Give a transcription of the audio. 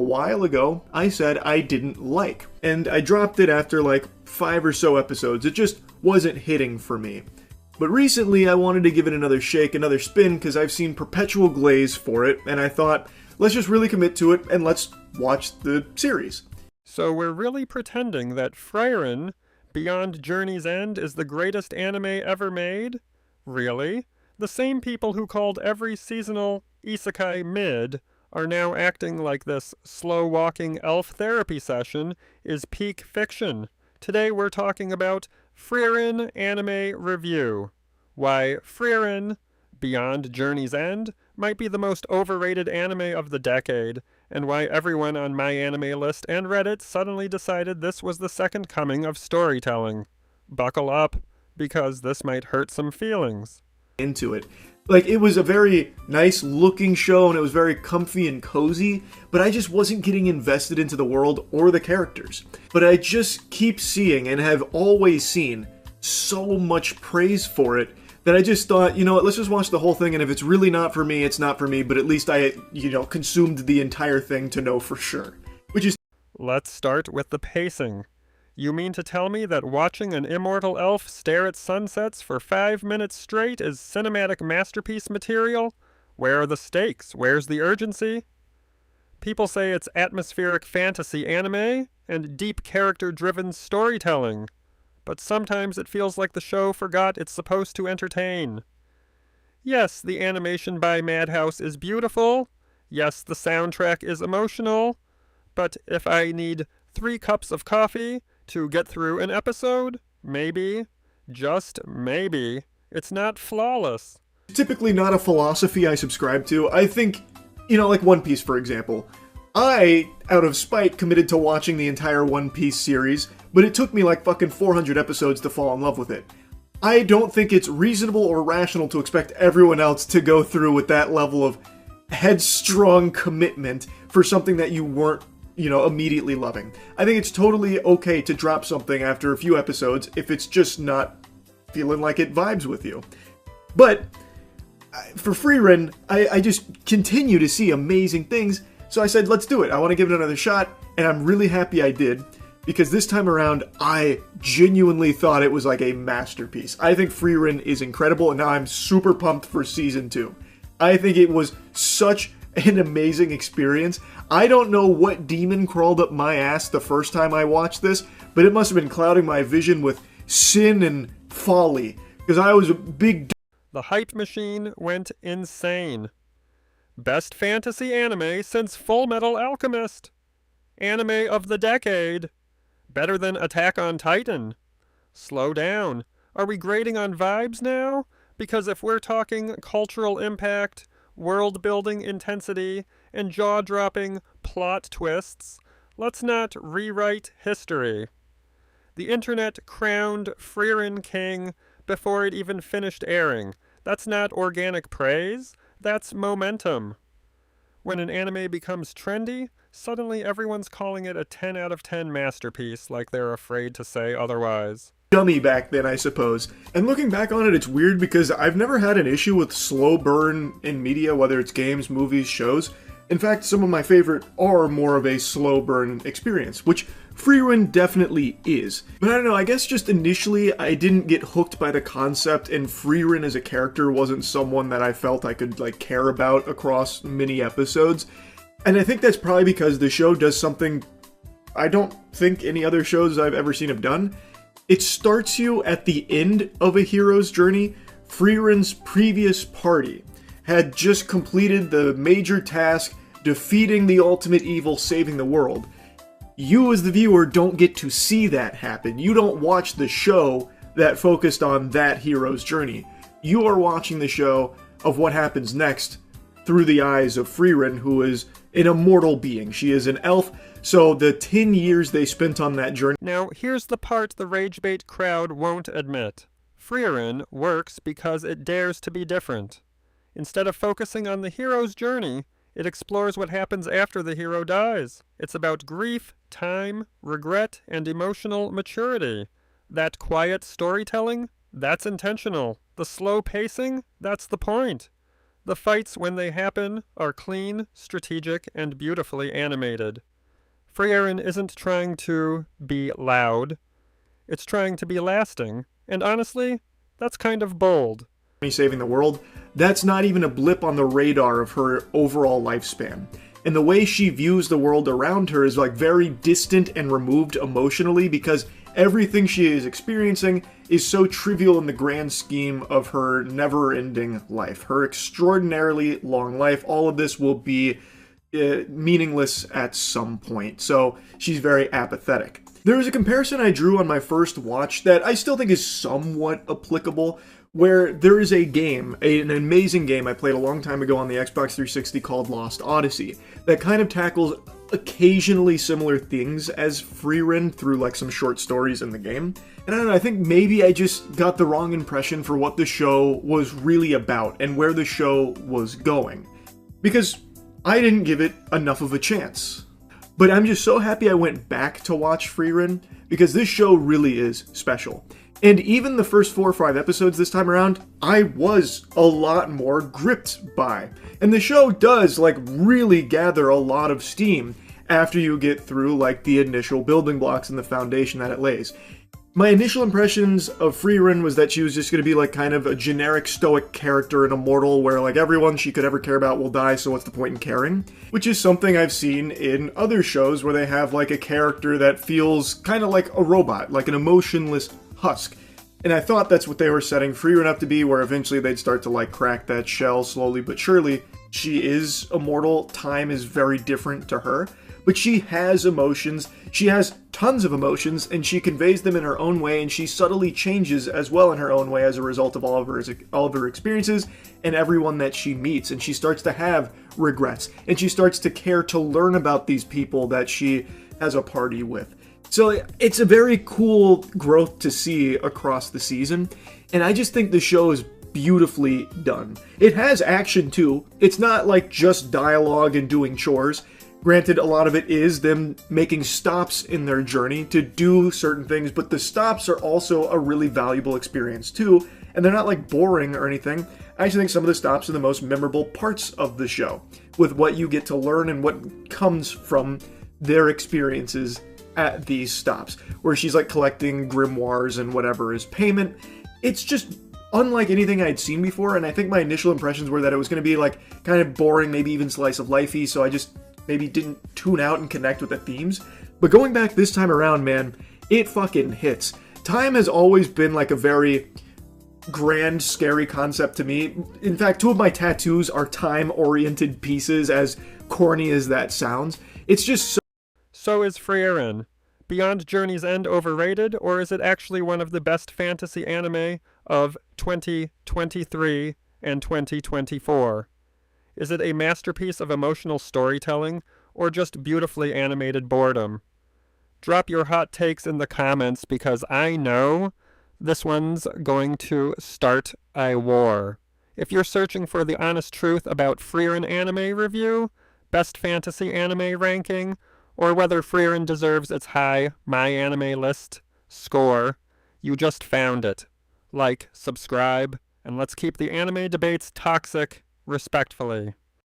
a while ago, I said I didn't like. And I dropped it after like 5 or so episodes. It just wasn't hitting for me. But recently I wanted to give it another shake, another spin, because I've seen perpetual glaze for it, and I thought, let's just really commit to it and let's watch the series. So we're really pretending that Frieren, Beyond Journey's End, is the greatest anime ever made? Really? The same people who called every seasonal isekai mid are now acting like this slow-walking elf therapy session is peak fiction. Today we're talking about Frieren Anime Review. Why Frieren, Beyond Journey's End, might be the most overrated anime of the decade, and why everyone on MyAnimeList and Reddit suddenly decided this was the second coming of storytelling. Buckle up, because this might hurt some feelings. Into it. Like, it was a very nice looking show and it was very comfy and cozy, but I just wasn't getting invested into the world or the characters. But I just keep seeing and have always seen so much praise for it that I just thought, you know what, let's just watch the whole thing, and if it's really not for me, it's not for me, but at least I, consumed the entire thing to know for sure. Which is... Let's start with the pacing. You mean to tell me that watching an immortal elf stare at sunsets for 5 minutes straight is cinematic masterpiece material? Where are the stakes? Where's the urgency? People say it's atmospheric fantasy anime and deep character-driven storytelling. But sometimes it feels like the show forgot it's supposed to entertain. Yes, the animation by Madhouse is beautiful. Yes, the soundtrack is emotional. But if I need 3 cups of coffee to get through an episode, maybe, just maybe, it's not flawless. Typically not a philosophy I subscribe to. I think, like One Piece, for example. I, out of spite, committed to watching the entire One Piece series, but it took me like fucking 400 episodes to fall in love with it. I don't think it's reasonable or rational to expect everyone else to go through with that level of headstrong commitment for something that you weren't immediately loving. I think it's totally okay to drop something after a few episodes if it's just not feeling like it vibes with you. But for Frieren, I just continue to see amazing things, so I said, let's do it. I want to give it another shot, and I'm really happy I did, because this time around, I genuinely thought it was like a masterpiece. I think Frieren is incredible, and now I'm super pumped for Season 2. I think it was such an amazing experience. I don't know what demon crawled up my ass the first time I watched this, but it must have been clouding my vision with sin and folly, because I was a big... The hype machine went insane. Best fantasy anime since Fullmetal Alchemist. Anime of the decade. Better than Attack on Titan. Slow down. Are we grading on vibes now? Because if we're talking cultural impact, world-building intensity, and jaw-dropping plot twists, let's not rewrite history. The internet crowned Frieren king before it even finished airing. That's not organic praise, that's momentum. When an anime becomes trendy, suddenly everyone's calling it a 10 out of 10 masterpiece, like they're afraid to say otherwise. Dummy back then, I suppose. And looking back on it, it's weird because I've never had an issue with slow burn in media, whether it's games, movies, shows. In fact, some of my favorite are more of a slow burn experience, which Frieren definitely is. But I don't know, I guess just initially I didn't get hooked by the concept, and Frieren as a character wasn't someone that I felt I could care about across many episodes. And I think that's probably because the show does something I don't think any other shows I've ever seen have done. It starts you at the end of a hero's journey. Frieren's previous party had just completed the major task, defeating the ultimate evil, saving the world. You as the viewer don't get to see that happen. You don't watch the show that focused on that hero's journey. You are watching the show of what happens next through the eyes of Frieren, who is an immortal being. She is an elf, so the 10 years they spent on that journey... Now, here's the part the ragebait crowd won't admit. Frieren works because it dares to be different. Instead of focusing on the hero's journey, it explores what happens after the hero dies. It's about grief, time, regret, and emotional maturity. That quiet storytelling, that's intentional. The slow pacing, that's the point. The fights, when they happen, are clean, strategic, and beautifully animated. Frieren isn't trying to be loud. It's trying to be lasting, and honestly, that's kind of bold. Saving the world, that's not even a blip on the radar of her overall lifespan. And the way she views the world around her is like very distant and removed emotionally because everything she is experiencing is so trivial in the grand scheme of her never-ending life. Her extraordinarily long life, all of this will be meaningless at some point. So she's very apathetic. There was a comparison I drew on my first watch that I still think is somewhat applicable, where there is a game, an amazing game I played a long time ago on the Xbox 360 called Lost Odyssey, that kind of tackles occasionally similar things as Frieren through like some short stories in the game. And I don't know, I think maybe I just got the wrong impression for what the show was really about and where the show was going. Because I didn't give it enough of a chance. But I'm just so happy I went back to watch Frieren, because this show really is special. And even the first 4 or 5 episodes this time around, I was a lot more gripped by. And the show does, like, really gather a lot of steam after you get through, like, the initial building blocks and the foundation that it lays. My initial impressions of Frieren was that she was just going to be, like, kind of a generic stoic character and immortal where, like, everyone she could ever care about will die, so what's the point in caring? Which is something I've seen in other shows where they have, like, a character that feels kind of like a robot, like an emotionless husk. And I thought that's what they were setting Frieren up to be, where eventually they'd start to like crack that shell slowly but surely. She is immortal, time is very different to her, but she has emotions, she has tons of emotions, and she conveys them in her own way, and she subtly changes as well in her own way as a result of all of her experiences and everyone that she meets, and she starts to have regrets, and she starts to care to learn about these people that she has a party with. So it's a very cool growth to see across the season, and I just think the show is beautifully done. It has action too. It's not like just dialogue and doing chores. Granted, a lot of it is them making stops in their journey to do certain things, but the stops are also a really valuable experience too, and they're not like boring or anything. I actually think some of the stops are the most memorable parts of the show, with what you get to learn and what comes from their experiences at these stops, where she's like collecting grimoires and whatever as payment. It's just unlike anything I'd seen before, and I think my initial impressions were that it was going to be like kind of boring, maybe even slice of lifey, so I just maybe didn't tune out and connect with the themes. But going back this time around, man, it fucking hits. Time has always been like a very grand, scary concept to me. In fact, 2 of my tattoos are time-oriented pieces, as corny as that sounds. It's just So is Frieren. Beyond Journey's End overrated, or is it actually one of the best fantasy anime of 2023 and 2024? Is it a masterpiece of emotional storytelling, or just beautifully animated boredom? Drop your hot takes in the comments, because I know this one's going to start a war. If you're searching for the honest truth about Frieren anime review, best fantasy anime ranking, or whether Frieren deserves its high MyAnimeList score, you just found it. Like, subscribe, and let's keep the anime debates toxic respectfully.